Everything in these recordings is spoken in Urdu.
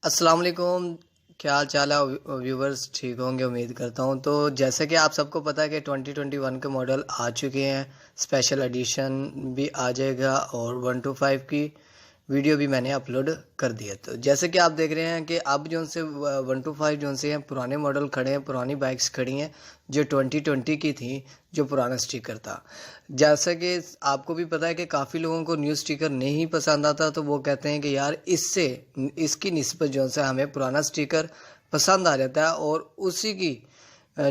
السلام علیکم، کیا حال چال ہے ویورز؟ ٹھیک ہوں گے امید کرتا ہوں۔ تو جیسے کہ آپ سب کو پتہ ہے کہ 2021 کے ماڈل آ چکے ہیں، اسپیشل ایڈیشن بھی آ جائے گا اور 125 کی ویڈیو بھی میں نے اپلوڈ کر دیا۔ تو جیسے کہ آپ دیکھ رہے ہیں کہ اب جو سے 125 جو سے ہیں پرانے ماڈل کھڑے ہیں، پرانی بائکس کھڑی ہیں جو 2020 کی تھیں، جو پرانا سٹیکر تھا۔ جیسا کہ آپ کو بھی پتہ ہے کہ کافی لوگوں کو نیو سٹیکر نہیں پسند آتا، تو وہ کہتے ہیں کہ یار اس کی نسبت جو سے ہمیں پرانا سٹیکر پسند آ جاتا ہے، اور اسی کی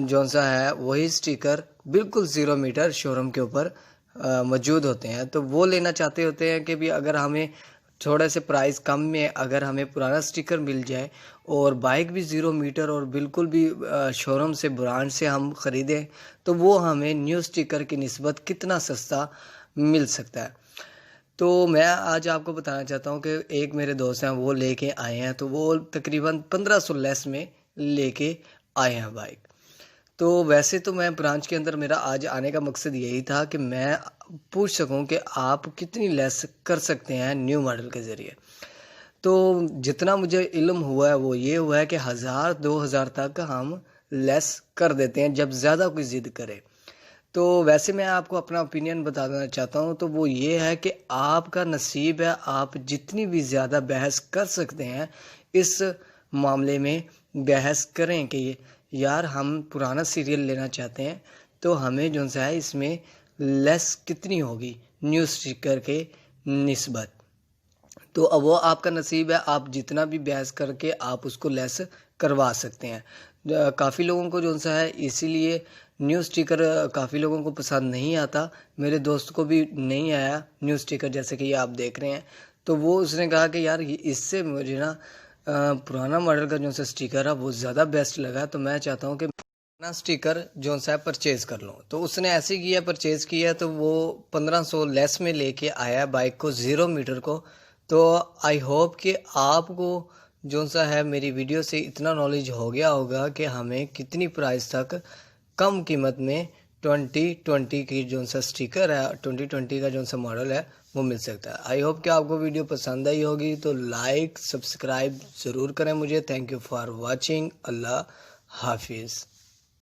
جو سا ہے وہی سٹیکر بالکل 0 میٹر شو روم کے اوپر موجود ہوتے ہیں۔ تو وہ لینا چاہتے ہوتے ہیں کہ بھی اگر ہمیں تھوڑے سے پرائز کم میں اگر ہمیں پرانا سٹیکر مل جائے اور بائک بھی 0 میٹر اور بالکل بھی شو روم سے برانڈ سے ہم خریدیں، تو وہ ہمیں نیو سٹیکر کی نسبت کتنا سستا مل سکتا ہے۔ تو میں آج آپ کو بتانا چاہتا ہوں کہ ایک میرے دوست ہیں، وہ لے کے آئے ہیں، تو وہ تقریباً 1500 لیس میں لے کے آئے ہیں بائک۔ تو ویسے تو میں برانچ کے اندر میرا آج آنے کا مقصد یہی تھا کہ میں پوچھ سکوں کہ آپ کتنی لیس کر سکتے ہیں نیو ماڈل کے ذریعے۔ تو جتنا مجھے علم ہوا ہے وہ یہ ہوا ہے کہ 1000-2000 تک ہم لیس کر دیتے ہیں جب زیادہ کوئی ضد کرے۔ تو ویسے میں آپ کو اپنا اوپینین بتانا چاہتا ہوں، تو وہ یہ ہے کہ آپ کا نصیب ہے، آپ جتنی بھی زیادہ بحث کر سکتے ہیں اس معاملے میں بحث کریں کہ یار ہم پرانا سیریل لینا چاہتے ہیں، تو ہمیں جو ہے اس میں لیس کتنی ہوگی نیو سٹیکر کے نسبت۔ تو اب وہ آپ کا نصیب ہے، آپ جتنا بھی بحث کر کے آپ اس کو لیس کروا سکتے ہیں۔ کافی لوگوں کو جو ہے اسی لیے نیو سٹیکر کافی لوگوں کو پسند نہیں آتا، میرے دوست کو بھی نہیں آیا نیو سٹیکر جیسے کہ یہ آپ دیکھ رہے ہیں۔ تو وہ اس نے کہا کہ یار اس سے مجھے نا پرانا ماڈل کا جو سا سٹیکر ہے وہ زیادہ بیسٹ لگا، تو میں چاہتا ہوں کہ پرانا سٹیکر جو سا پرچیز کر لوں۔ تو اس نے ایسے کیا، پرچیز کیا، تو وہ 1500 لیس میں لے کے آیا بائک کو 0 میٹر کو۔ تو آئی ہوپ کہ آپ کو جو سا ہے میری ویڈیو سے اتنا نالج ہو گیا ہوگا کہ ہمیں کتنی پرائز تک کم قیمت میں 2020 کی جو سا سٹیکر ہے، 2020 کا جو سا ماڈل ہے وہ مل سکتا ہے۔ آئی ہوپ کہ آپ کو ویڈیو پسند آئی ہوگی، تو لائک سبسکرائب ضرور کریں مجھے۔ Thank you for watching. اللہ حافظ۔